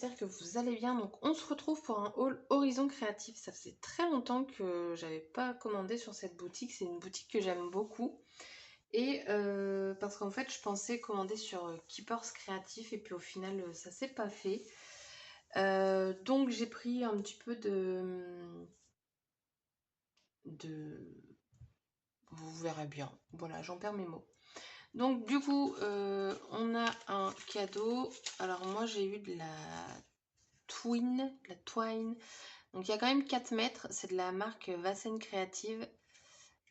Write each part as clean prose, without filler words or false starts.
j'espère que vous allez bien. Donc on se retrouve pour un haul Horizon Créatif. Ça faisait très longtemps que j'avais pas commandé sur cette boutique. C'est une boutique que j'aime beaucoup. Et parce qu'en fait je pensais commander sur Keepers Créatif et puis au final ça s'est pas fait. Donc j'ai pris un petit peu Vous verrez bien. Voilà, j'en perds mes mots. Donc du coup, on a un cadeau. Alors moi j'ai eu de la twine. Donc il y a quand même 4 mètres. C'est de la marque Vassen Creative.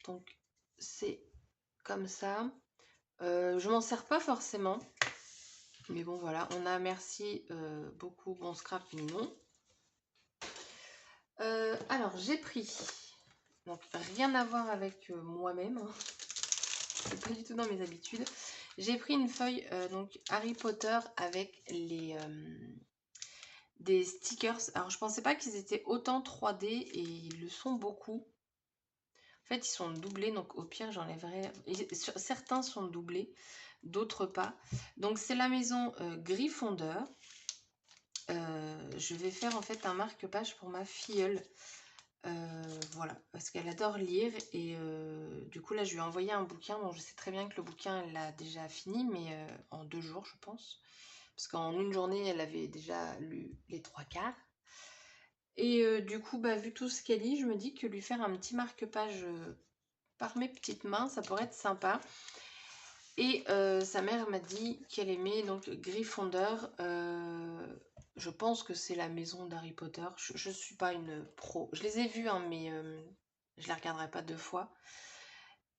Donc c'est comme ça. Je m'en sers pas forcément. Mais bon voilà, on a merci beaucoup Bon Scrap Mignon. Alors j'ai pris, donc rien à voir avec moi-même, hein. C'est pas du tout dans mes habitudes. J'ai pris une feuille donc Harry Potter avec des stickers. Alors je pensais pas qu'ils étaient autant 3D et ils le sont beaucoup. En fait ils sont doublés, donc au pire j'enlèverai. Certains sont doublés, d'autres pas. Donc c'est la maison Gryffondor. Je vais faire en fait un marque-page pour ma filleule. Voilà, parce qu'elle adore lire et du coup là je lui ai envoyé un bouquin. Bon, je sais très bien que le bouquin elle l'a déjà fini, mais en 2 jours je pense, parce qu'en une journée elle avait déjà lu les 3/4. Et du coup bah vu tout ce qu'elle lit, je me dis que lui faire un petit marque-page par mes petites mains ça pourrait être sympa. Et sa mère m'a dit qu'elle aimait donc Gryffondor. Je pense que c'est la maison d'Harry Potter. Je suis pas une pro. Je les ai vus, hein, mais je les regarderai pas 2 fois.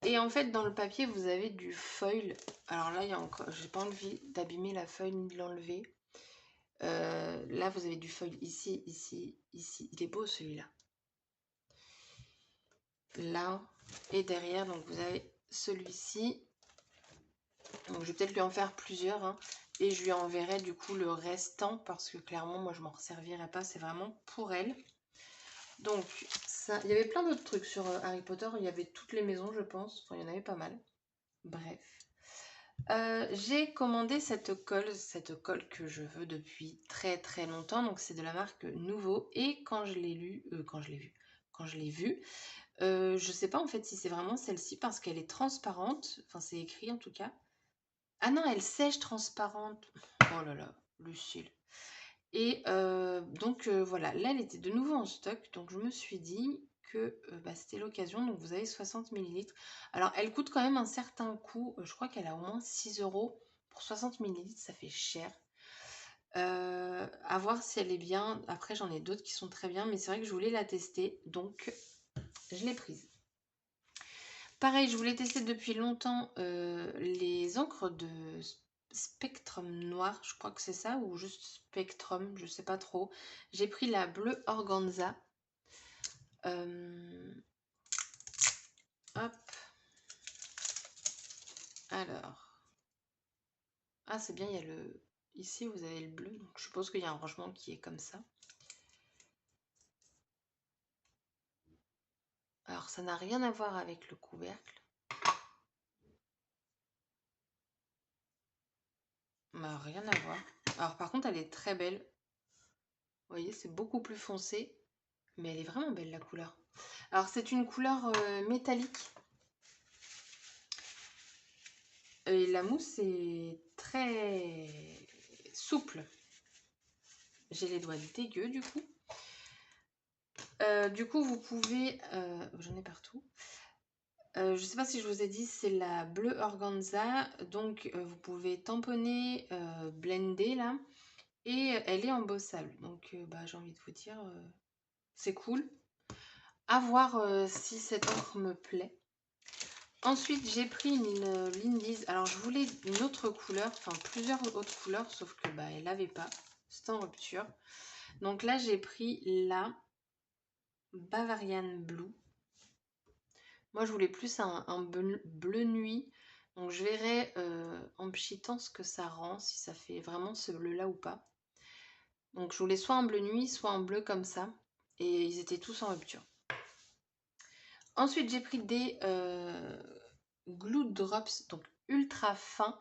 Et en fait, dans le papier, vous avez du foil. Alors là, il y a encore. J'ai pas envie d'abîmer la feuille ni de l'enlever. Là, vous avez du foil ici, ici, ici. Il est beau celui-là. Là et derrière, donc vous avez celui-ci. Donc je vais peut-être lui en faire plusieurs, hein, et je lui enverrai du coup le restant parce que clairement moi je m'en servirai pas, c'est vraiment pour elle. Donc ça, il y avait plein d'autres trucs sur Harry Potter, il y avait toutes les maisons je pense, enfin il y en avait pas mal. Bref. J'ai commandé cette colle que je veux depuis très très longtemps, donc c'est de la marque Nouveau, et quand je l'ai lu, quand je l'ai vue, je sais pas en fait si c'est vraiment celle-ci parce qu'elle est transparente, enfin c'est écrit en tout cas. Ah non, elle sèche transparente. Oh là là, Lucille. Et donc voilà, là elle était de nouveau en stock, donc je me suis dit que bah, c'était l'occasion. Donc vous avez 60 millilitres. Alors elle coûte quand même un certain coût, je crois qu'elle a au moins 6 € pour 60 millilitres, ça fait cher. À voir si elle est bien. Après j'en ai d'autres qui sont très bien, mais c'est vrai que je voulais la tester, donc je l'ai prise. Pareil, je voulais tester depuis longtemps les encres de Spectrum Noir, je crois que c'est ça, ou juste Spectrum, je sais pas trop. J'ai pris la bleue Organza. Hop. Alors. Ah, c'est bien, il y a le... Ici, vous avez le bleu, donc je suppose qu'il y a un rangement qui est comme ça. Alors, ça n'a rien à voir avec le couvercle. Bah, rien à voir. Alors, par contre, elle est très belle. Vous voyez, c'est beaucoup plus foncé. Mais elle est vraiment belle, la couleur. Alors, c'est une couleur métallique. Et la mousse est très souple. J'ai les doigts dégueux, du coup. Du coup, vous pouvez... J'en ai partout. Je sais pas si je vous ai dit, c'est la bleue organza. Donc, vous pouvez tamponner, blender, là. Et elle est embossable. Donc, bah, j'ai envie de vous dire, c'est cool. À voir si cette encre me plaît. Ensuite, j'ai pris une Lindy's. Alors, je voulais une autre couleur, enfin plusieurs autres couleurs, sauf que bah, elle n'avait pas. C'était en rupture. Donc là, j'ai pris la Bavarian Blue. Moi, je voulais plus un bleu nuit. Donc, je verrai en pchitant ce que ça rend, si ça fait vraiment ce bleu-là ou pas. Donc, je voulais soit un bleu nuit, soit un bleu comme ça. Et ils étaient tous en rupture. Ensuite, j'ai pris des Glue Drops, donc ultra fin.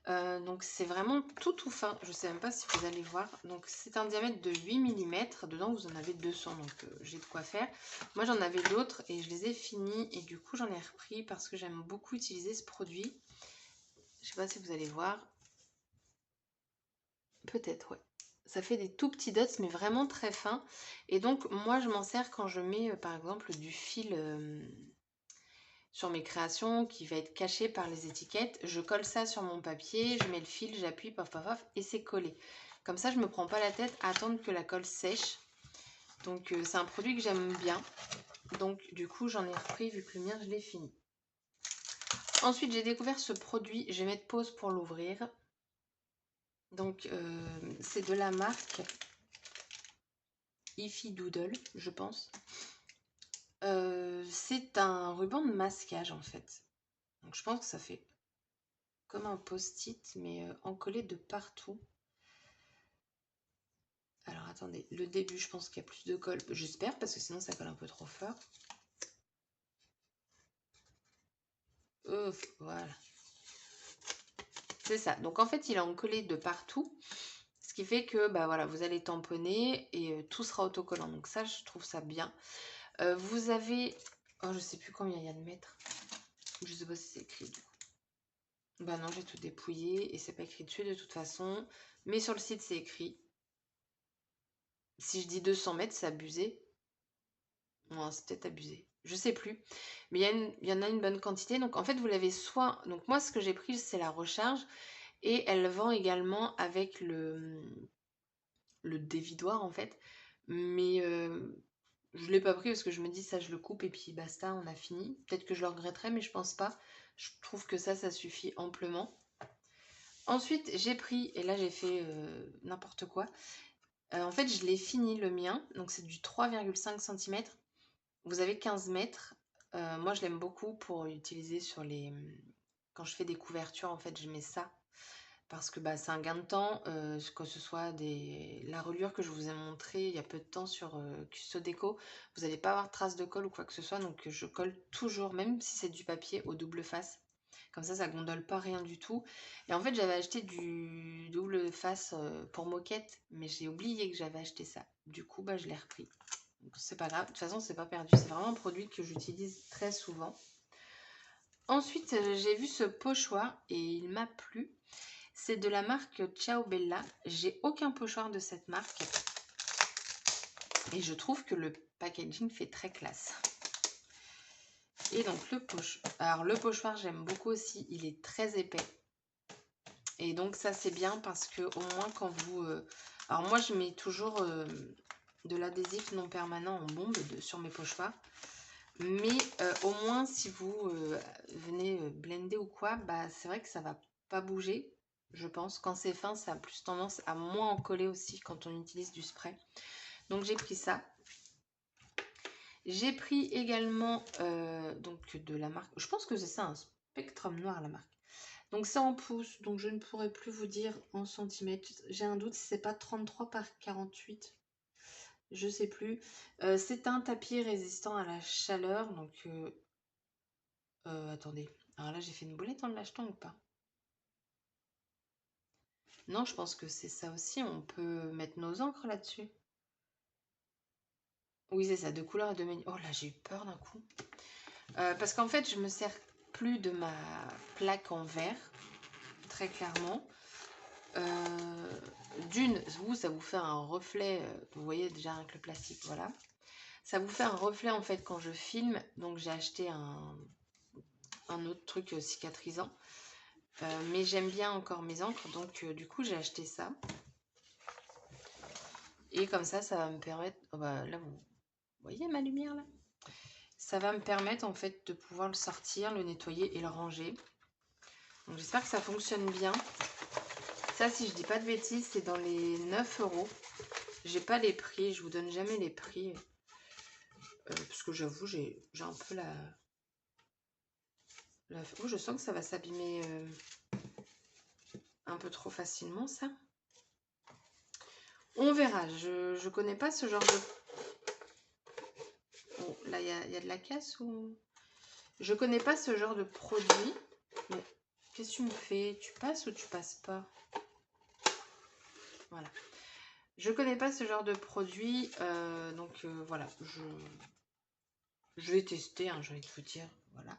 Donc c'est vraiment tout fin. Je sais même pas si vous allez voir. Donc c'est un diamètre de 8 mm. Dedans vous en avez 200, donc j'ai de quoi faire. Moi j'en avais d'autres et je les ai finis. Et du coup j'en ai repris parce que j'aime beaucoup utiliser ce produit. Je sais pas si vous allez voir. Peut-être, ouais. Ça fait des tout petits dots, mais vraiment très fins. Et donc, moi, je m'en sers quand je mets, par exemple, du fil sur mes créations qui va être caché par les étiquettes. Je colle ça sur mon papier, je mets le fil, j'appuie, paf, paf, paf, et c'est collé. Comme ça, je me prends pas la tête à attendre que la colle sèche. Donc, c'est un produit que j'aime bien. Donc, du coup, j'en ai repris vu que le mien, je l'ai fini. Ensuite, j'ai découvert ce produit. Je vais mettre pause pour l'ouvrir. Donc, c'est de la marque Ify Doodle, je pense. C'est un ruban de masquage en fait. Donc je pense que ça fait comme un post-it, mais encollé de partout. Alors attendez, le début, je pense qu'il y a plus de colle. J'espère, parce que sinon ça colle un peu trop fort. Ouf, voilà. C'est ça. Donc en fait, il est encollé de partout. Ce qui fait que bah voilà, vous allez tamponner et tout sera autocollant. Donc ça, je trouve ça bien. Vous avez... Oh, je sais plus combien il y a de mètres. Je sais pas si c'est écrit du coup. Bah non, j'ai tout dépouillé et c'est pas écrit dessus de toute façon. Mais sur le site, c'est écrit. Si je dis 200 mètres, c'est abusé. Non, c'est peut-être abusé. Je sais plus. Mais il y en a une bonne quantité. Donc en fait, vous l'avez soit... Donc moi, ce que j'ai pris, c'est la recharge. Et elle vend également avec le dévidoir en fait. Mais je ne l'ai pas pris parce que je me dis ça, je le coupe et puis basta, on a fini. Peut-être que je le regretterai, mais je pense pas. Je trouve que ça suffit amplement. Ensuite, j'ai pris, et là j'ai fait n'importe quoi. En fait, je l'ai fini le mien. Donc c'est du 3,5 cm. Vous avez 15 mètres. Moi, je l'aime beaucoup pour utiliser sur les... Quand je fais des couvertures, en fait, je mets ça. Parce que bah, c'est un gain de temps, que ce soit la reliure que je vous ai montrée il y a peu de temps sur Custo Déco. Vous n'allez pas avoir de traces de colle ou quoi que ce soit. Donc je colle toujours, même si c'est du papier, au double face. Comme ça gondole pas rien du tout. Et en fait, j'avais acheté du double face pour moquette. Mais j'ai oublié que j'avais acheté ça. Du coup, bah, je l'ai repris. C'est pas grave, de toute façon c'est pas perdu, c'est vraiment un produit que j'utilise très souvent. Ensuite j'ai vu ce pochoir et il m'a plu. C'est de la marque Ciao Bella. J'ai aucun pochoir de cette marque et je trouve que le packaging fait très classe. Et donc le pochoir j'aime beaucoup aussi, il est très épais. Et donc ça c'est bien parce que au moins quand vous... Alors moi je mets toujours de l'adhésif non permanent en bombe sur mes pochoirs. Mais au moins, si vous venez blender ou quoi, bah, c'est vrai que ça va pas bouger, je pense. Quand c'est fin, ça a plus tendance à moins en coller aussi quand on utilise du spray. Donc j'ai pris ça. J'ai pris également donc de la marque, je pense que c'est ça, un Spectrum Noir la marque. Donc c'est en pouces, donc je ne pourrais plus vous dire en centimètres. J'ai un doute si c'est pas 33 par 48. Je sais plus. C'est un tapis résistant à la chaleur, donc attendez. Alors là, j'ai fait une boulette en l'achetant ou pas? Non, je pense que c'est ça aussi. On peut mettre nos encres là-dessus. Oui, c'est ça, de couleur et de menu. Oh là, j'ai eu peur d'un coup. Parce qu'en fait, je me sers plus de ma plaque en verre, très clairement. D'une, vous, ça vous fait un reflet. Vous voyez déjà avec le plastique, voilà. Ça vous fait un reflet en fait quand je filme. Donc j'ai acheté un autre truc cicatrisant. Mais j'aime bien encore mes encres, donc du coup j'ai acheté ça. Et comme ça va me permettre... Oh bah, là, vous voyez ma lumière là? Ça va me permettre en fait de pouvoir le sortir, le nettoyer et le ranger. Donc j'espère que ça fonctionne bien. Ça, si je dis pas de bêtises, c'est dans les 9 €. J'ai pas les prix, je vous donne jamais les prix. Parce que j'avoue, j'ai un peu la... Oh, je sens que ça va s'abîmer un peu trop facilement, ça. On verra, je connais pas ce genre de... Oh, là, il y a de la casse ou... Je connais pas ce genre de produit. Mais Qu'est-ce que tu me fais? Tu passes ou tu passes pas? Voilà. Je connais pas ce genre de produit, donc voilà, je vais tester, hein, j'ai envie de vous dire, voilà.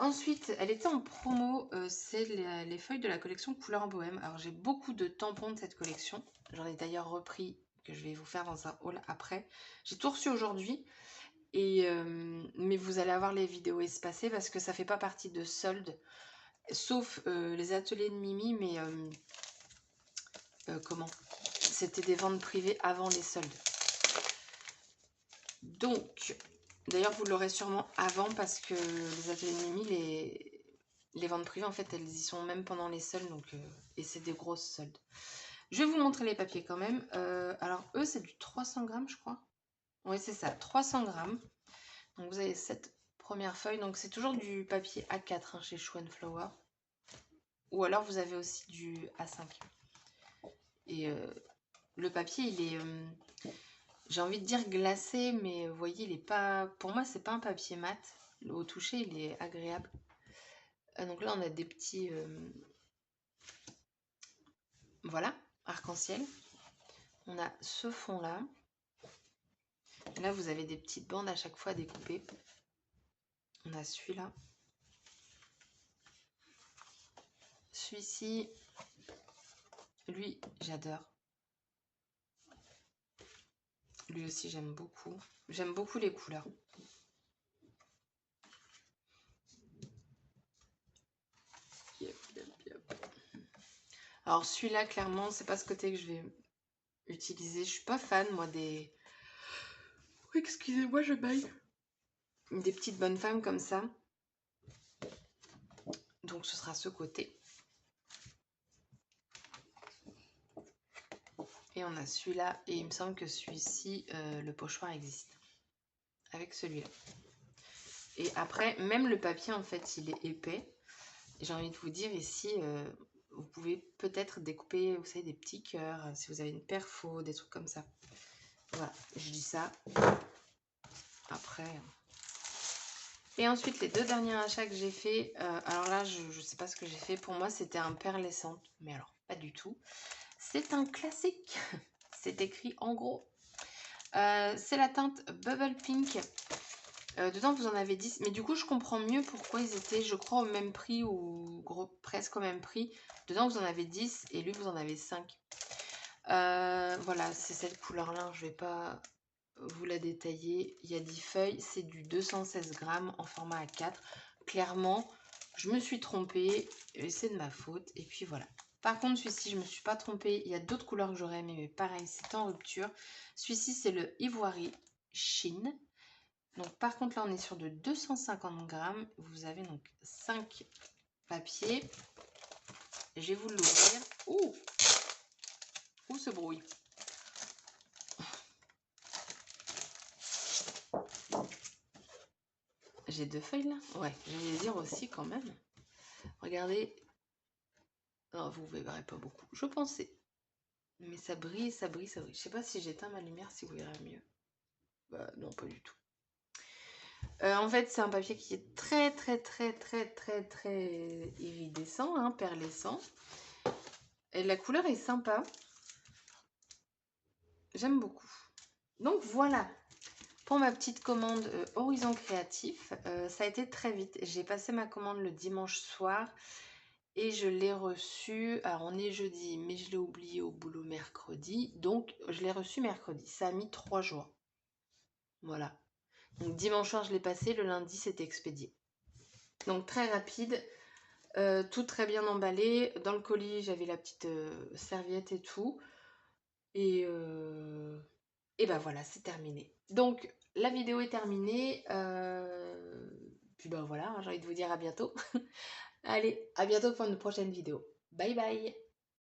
Ensuite, elle était en promo, c'est les feuilles de la collection Couleur Bohème. Alors j'ai beaucoup de tampons de cette collection, j'en ai d'ailleurs repris, que je vais vous faire dans un haul après. J'ai tout reçu aujourd'hui, mais vous allez avoir les vidéos espacées parce que ça fait pas partie de soldes, sauf les ateliers de Mimi, mais comment? C'était des ventes privées avant les soldes. Donc, d'ailleurs, vous l'aurez sûrement avant parce que les ateliers de Mimi, les ventes privées, en fait, elles y sont même pendant les soldes, donc, et c'est des grosses soldes. Je vais vous montrer les papiers quand même. Alors, eux, c'est du 300 grammes, je crois. Oui, c'est ça, 300 grammes. Donc, vous avez cette première feuille. Donc, c'est toujours du papier A4 hein, chez Shoe & Flower. Ou alors, vous avez aussi du A5. Et le papier, il est... j'ai envie de dire glacé, mais vous voyez, il est pas... Pour moi, c'est pas un papier mat. Au toucher, il est agréable. Donc là, on a des petits... voilà, arc-en-ciel. On a ce fond-là. Là, vous avez des petites bandes à chaque fois découpées. On a celui-là. Celui-ci, lui, j'adore. Lui aussi, j'aime beaucoup. J'aime beaucoup les couleurs. Alors celui-là, clairement, c'est pas ce côté que je vais utiliser. Je suis pas fan, moi, des... Excusez-moi, je baille. Des petites bonnes femmes comme ça. Donc ce sera ce côté. Et on a celui-là. Et il me semble que celui-ci, le pochoir existe. Avec celui-là. Et après, même le papier, en fait, il est épais. J'ai envie de vous dire ici, vous pouvez peut-être découper, vous savez, des petits cœurs, si vous avez une perfo, des trucs comme ça. Voilà, je dis ça. Après... Et ensuite, les deux derniers achats que j'ai fait, alors là, je ne sais pas ce que j'ai fait. Pour moi, c'était un perlescent, mais alors, pas du tout. C'est un classique. C'est écrit en gros. C'est la teinte Bubble Pink. Dedans, vous en avez 10. Mais du coup, je comprends mieux pourquoi ils étaient, je crois, au même prix ou presque au même prix. Dedans, vous en avez 10 et lui, vous en avez 5. Voilà, c'est cette couleur-là. Je ne vais pas vous la détailler. Il y a 10 feuilles. C'est du 216 grammes en format A4. Clairement, je me suis trompée. C'est de ma faute. Et puis voilà. Par contre, celui-ci, je ne me suis pas trompée. Il y a d'autres couleurs que j'aurais aimé, mais pareil, c'est en rupture. Celui-ci, c'est le Ivory Sheen. Donc, par contre, là, on est sur de 250 grammes. Vous avez donc 5 papiers. Je vais vous l'ouvrir. Ouh! Ouh, ce bruit. J'ai 2 feuilles là. Ouais, je vais les dire aussi quand même. Regardez. Oh, vous ne verrez pas beaucoup. Je pensais. Mais ça brille, ça brille, ça brille. Je sais pas si j'éteins ma lumière, si vous verrez mieux. Bah non, pas du tout. En fait, c'est un papier qui est très iridescent, hein, perlescent. Et la couleur est sympa. J'aime beaucoup. Donc voilà. Pour ma petite commande Horizon Créatif, ça a été très vite. J'ai passé ma commande le dimanche soir et je l'ai reçue. Alors on est jeudi, mais je l'ai oublié au boulot mercredi. Donc je l'ai reçu mercredi. Ça a mis 3 jours. Voilà. Donc dimanche soir je l'ai passé, le lundi c'était expédié. Donc très rapide, tout très bien emballé. Dans le colis j'avais la petite serviette et tout. Et ben voilà, c'est terminé. Donc la vidéo est terminée. Puis ben voilà, j'ai envie de vous dire à bientôt. Allez, à bientôt pour une prochaine vidéo. Bye bye!